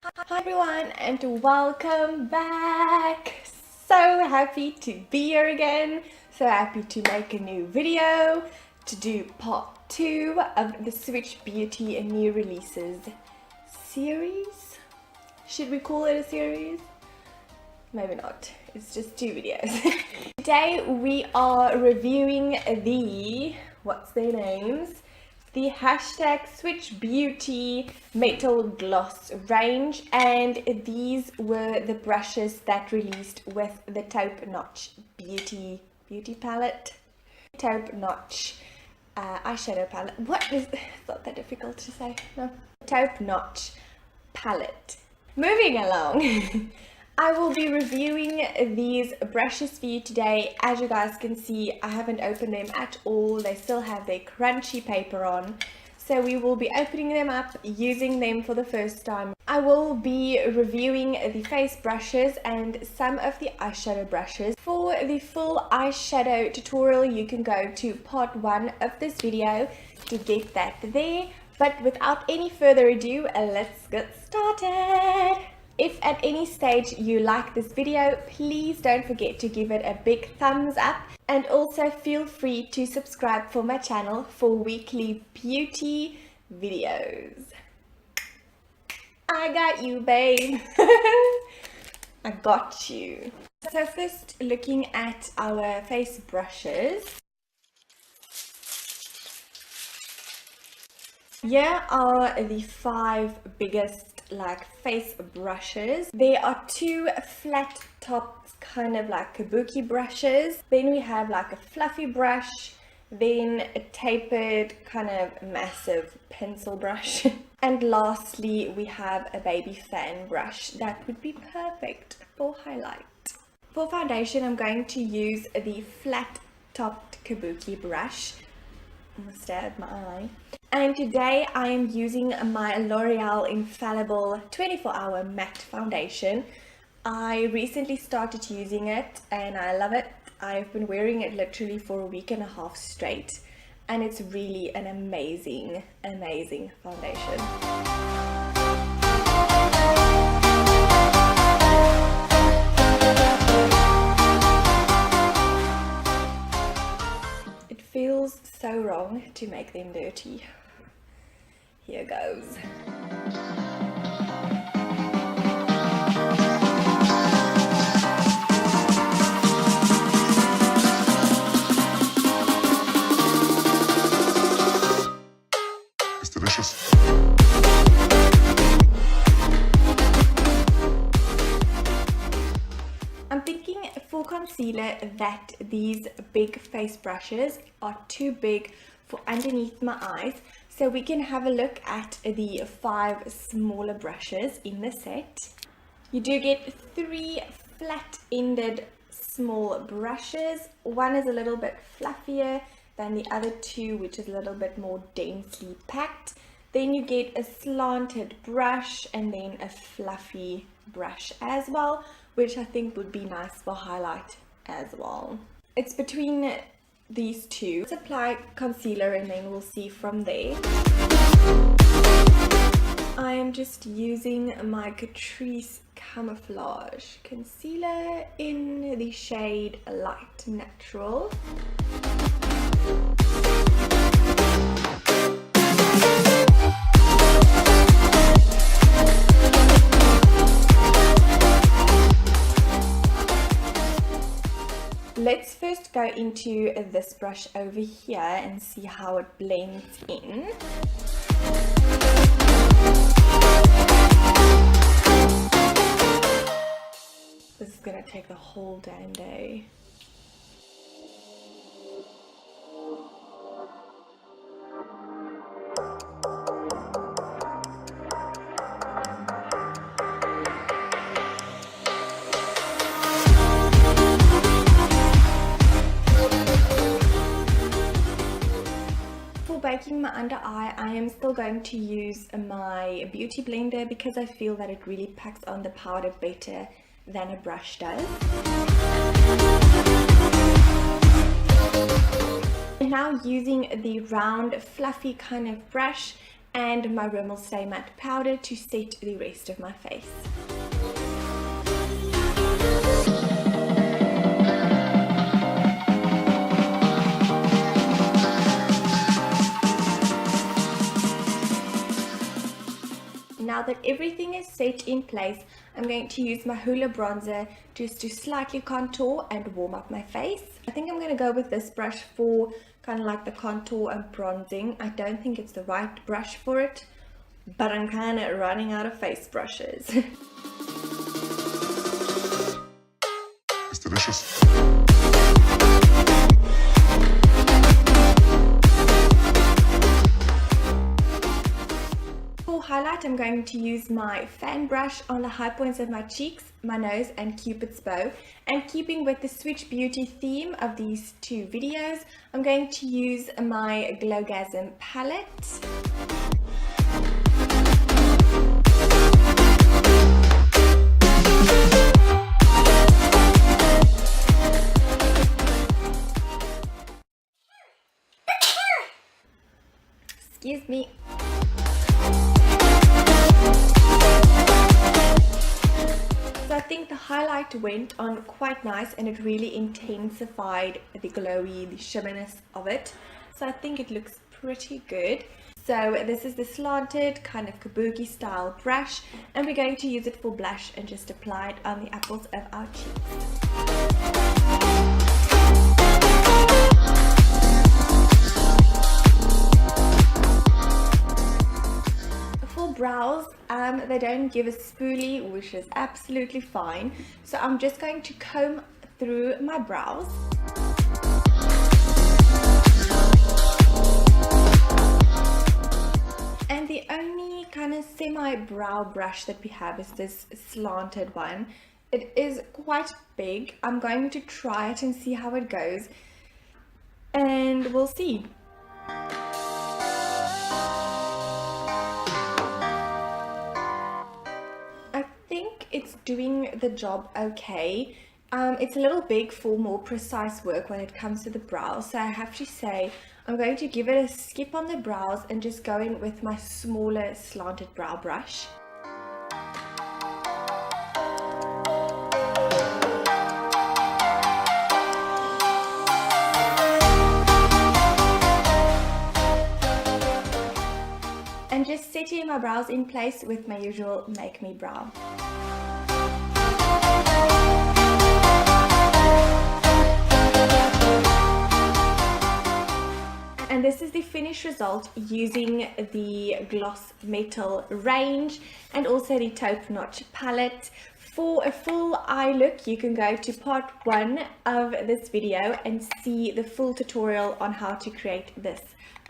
Hi everyone and welcome back. So happy to be here again. So happy to make a new video to do part 2 of the Swiitch Beauty and new releases series. Should we call it a series? Maybe not. It's just 2 videos. Today we are reviewing the, what's their names? The hashtag Swiitch Beauty Metal Gloss range, and these were the brushes that released with the Taupe Notch beauty palette. Taupe Notch eyeshadow palette. What is, it's not that difficult to say, no. Taupe Notch palette. Moving along. I will be reviewing these brushes for you today. As you guys can see, I haven't opened them at all. They still have their crunchy paper on. So we will be opening them up, using them for the first time. I will be reviewing the face brushes and some of the eyeshadow brushes. For the full eyeshadow tutorial, you can go to part 1 of this video to get that there. But without any further ado, let's get started. If at any stage you like this video, please don't forget to give it a big thumbs up, and also feel free to subscribe for my channel for weekly beauty videos. I got you, babe. I got you. So first, looking at our face brushes. Here are the 5 biggest face brushes. There are 2 flat topped kind of like kabuki brushes. Then we have like a fluffy brush, then a tapered kind of massive pencil brush. And lastly we have a baby fan brush that would be perfect for highlight. For foundation, I'm going to use the flat topped kabuki brush. I stabbed my eye. And today I am using my L'Oreal Infallible 24-hour matte foundation. I recently started using it and I love it. I've been wearing it literally for a week and a half straight, and it's really an amazing foundation. Feels so wrong to make them dirty. Here goes. It's delicious. I'm thinking for concealer that these big face brushes are too big for underneath my eyes, so we can have a look at the 5 smaller brushes in the set. You do get 3 flat-ended small brushes. One is a little bit fluffier than the other 2, which is a little bit more densely packed. Then you get a slanted brush and then a fluffy brush as well, which I think would be nice for highlight as well. It's between these 2. Let's apply concealer and then we'll see from there. I am just using my Catrice Camouflage Concealer in the shade Light Natural. Let's first go into this brush over here and see how it blends in. This is going to take the whole damn day. Making my under eye, I am still going to use my beauty blender because I feel that it really packs on the powder better than a brush does. And now using the round fluffy kind of brush, and my Rimmel Stay Matte powder to set the rest of my face. Now that everything is set in place, I'm going to use my Hoola bronzer just to slightly contour and warm up my face. I think I'm going to go with this brush for kind of like the contour and bronzing. I don't think it's the right brush for it, but I'm kind of running out of face brushes. It's delicious. For highlight, I'm going to use my fan brush on the high points of my cheeks, my nose and Cupid's bow. And keeping with the Swiitch Beauty theme of these two videos, I'm going to use my Glowgasm palette. Excuse me. So I think the highlight went on quite nice and it really intensified the glowy, the shimmeriness of it. So I think it looks pretty good. So this is the slanted kind of kabuki style brush, and we're going to use it for blush and just apply it on the apples of our cheeks. Brows, they don't give a spoolie, which is absolutely fine, so I'm just going to comb through my brows. And the only kind of semi-brow brush that we have is this slanted one. It is quite big. I'm going to try it and see how it goes, and we'll see. It's doing the job okay. It's a little big for more precise work when it comes to the brows, so I have to say I'm going to give it a skip on the brows and just go in with my smaller slanted brow brush. And just setting my brows in place with my usual Make Me brow. And this is the finished result using the Gloss Metal range and also the Taupe Notch palette. For a full eye look, you can go to part 1 of this video and see the full tutorial on how to create this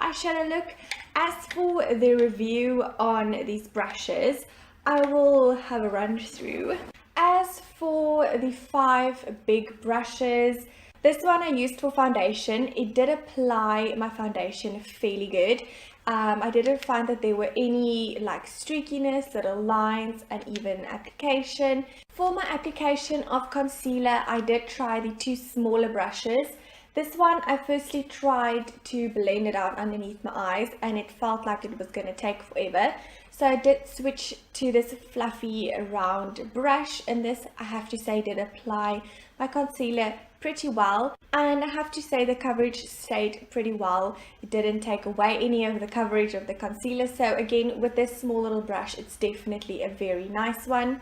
eyeshadow look. As for the review on these brushes, I will have a run through. As for the 5 big brushes, this one I used for foundation. It did apply my foundation fairly good. I didn't find that there were any like streakiness, little lines, and even application. For my application of concealer, I did try the 2 smaller brushes. This one I firstly tried to blend it out underneath my eyes and it felt like it was going to take forever. So I did switch to this fluffy round brush, and this I have to say did apply my concealer pretty well, and I have to say the coverage stayed pretty well. It didn't take away any of the coverage of the concealer, so again with this small little brush it's definitely a very nice one.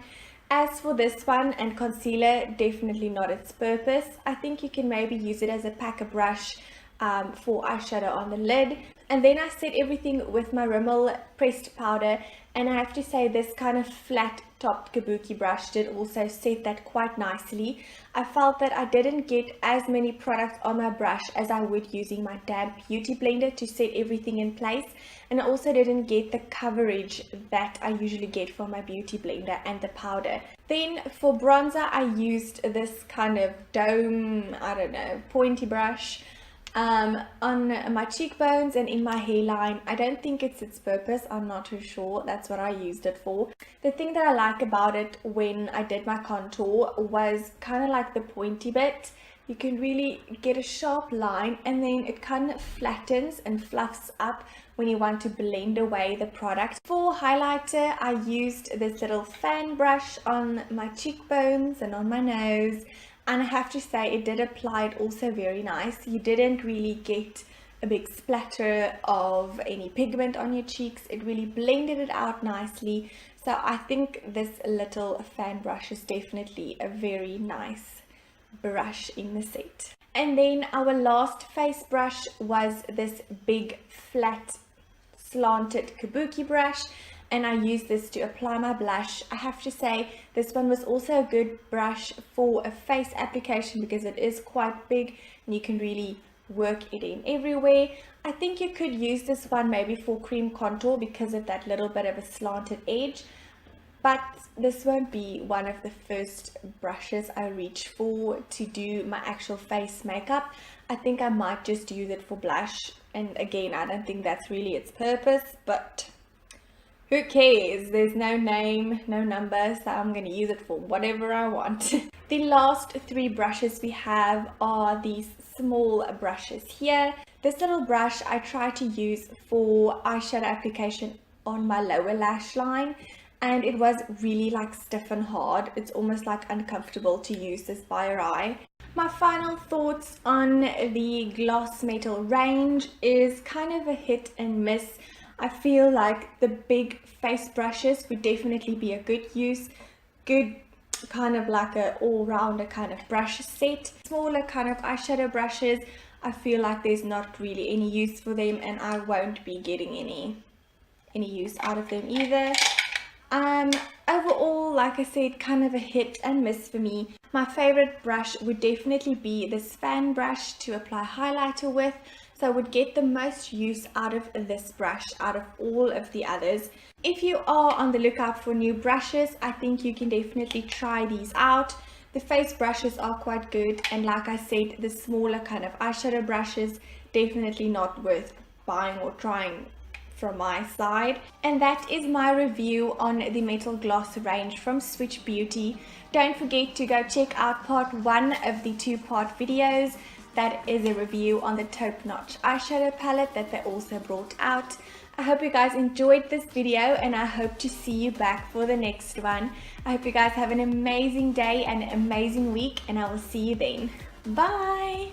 As for this one and concealer, definitely not its purpose. I think you can maybe use it as a packer brush for eyeshadow on the lid. And then I set everything with my Rimmel pressed powder, and I have to say this kind of flat topped kabuki brush did also set that quite nicely. I felt that I didn't get as many products on my brush as I would using my damp beauty blender to set everything in place, and I also didn't get the coverage that I usually get from my beauty blender and the powder. Then for bronzer I used this kind of dome, I don't know, pointy brush on my cheekbones and in my hairline. I don't think it's its purpose, I'm not too sure, that's what I used it for. The thing that I like about it when I did my contour was kind of like the pointy bit you can really get a sharp line, and then it kind of flattens and fluffs up when you want to blend away the product. For highlighter, I used this little fan brush on my cheekbones and on my nose, and I have to say it did apply it also very nice. You didn't really get a big splatter of any pigment on your cheeks. It really blended it out nicely. So I think this little fan brush is definitely a very nice brush in the set. And then our last face brush was this big flat slanted kabuki brush, and I used this to apply my blush. I have to say this one was also a good brush for a face application because it is quite big and you can really work it in everywhere. I think you could use this one maybe for cream contour because of that little bit of a slanted edge, but this won't be one of the first brushes I reach for to do my actual face makeup. I think I might just use it for blush, and again I don't think that's really its purpose, but who cares? There's no name, no number, so I'm going to use it for whatever I want. The last three brushes we have are these small brushes here. This little brush I try to use for eyeshadow application on my lower lash line, and it was really like stiff and hard. It's almost like uncomfortable to use this by your eye. My final thoughts on the Gloss Metal range is kind of a hit and miss. I feel like the big face brushes would definitely be a good use, good kind of like a all-rounder kind of brush set. Smaller kind of eyeshadow brushes, I feel like there's not really any use for them, and I won't be getting any use out of them either. Overall, like I said, kind of a hit and miss for me. My favorite brush would definitely be this fan brush to apply highlighter with. So I would get the most use out of this brush out of all of the others. If you are on the lookout for new brushes, I think you can definitely try these out. The face brushes are quite good, and like I said, the smaller kind of eyeshadow brushes, definitely not worth buying or trying from my side. And that is my review on the Metal Gloss range from Swiitch Beauty. Don't forget to go check out part 1 of the 2-part videos. That is a review on the Top Notch eyeshadow palette that they also brought out. I hope you guys enjoyed this video, and I hope to see you back for the next one. I hope you guys have an amazing day and an amazing week, and I will see you then. Bye!